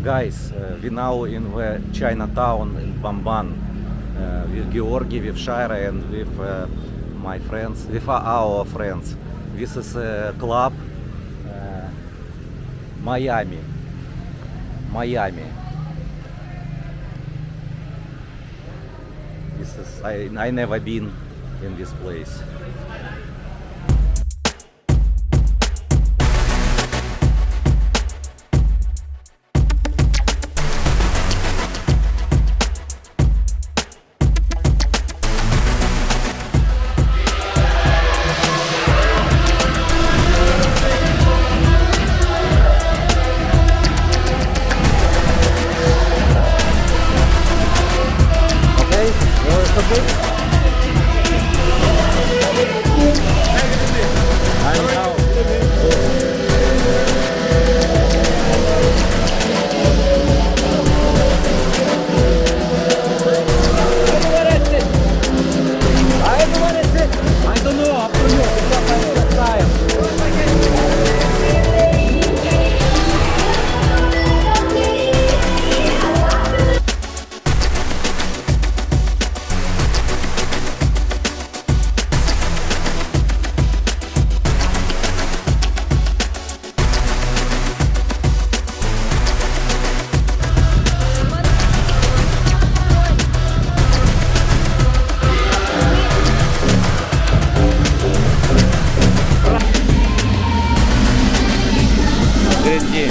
Guys, we now in the Chinatown in Bamban with Georgi, with Shaira and with my friends, with our friends. This is a club Miami. This is I never been in this place. Okay, yours a bit. And now. I don't know, up to you, because I'm tired. Впереди.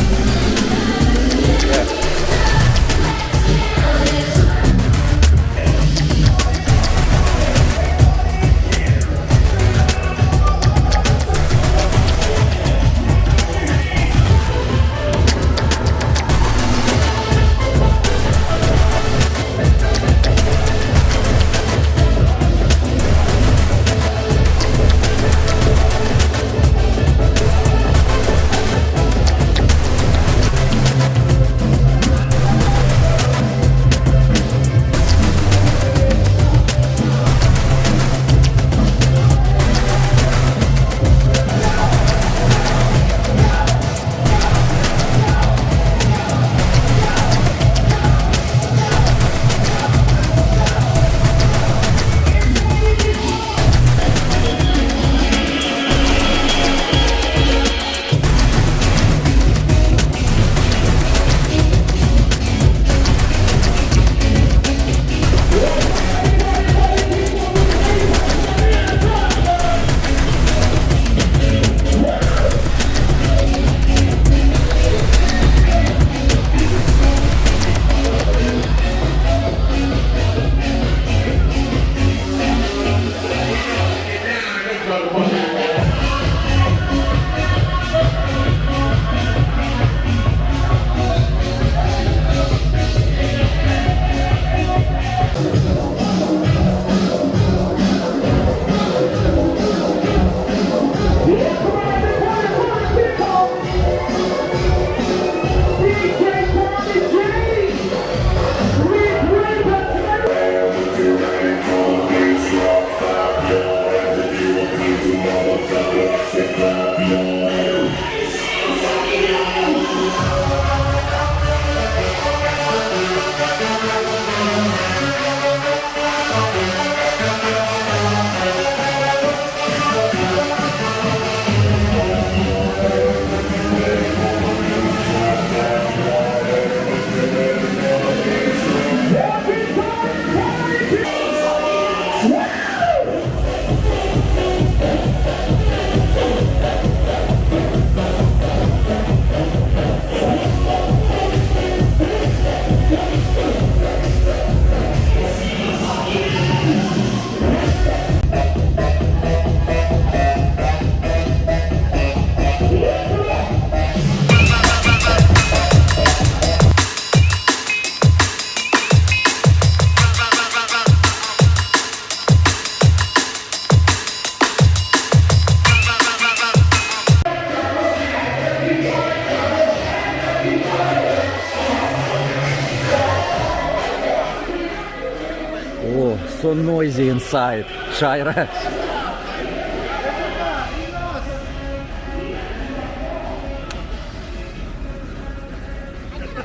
Oh, so noisy inside, Shaira.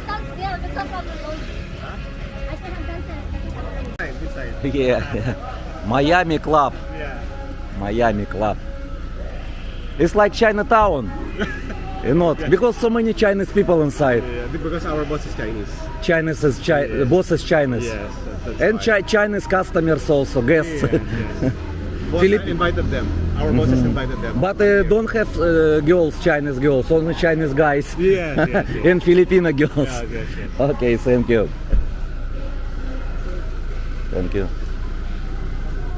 Там the top of the road. I should have done that. This side. Yeah. Miami Club. Yeah. Miami Club. It's like Chinatown. You know, because so many Chinese people inside. Yeah, because our boss is Chinese. Chinese is Yes. boss is Chinese. Yes, that's And why. Chinese customers also, guests. Yes, yes. Boss Philip- invited them. Our boss has invited them. But don't have girls, Chinese girls, only Chinese guys. Yes, yes, yes. And Filipino girls. Yeah, yes, yes. Okay, thank you. Thank you.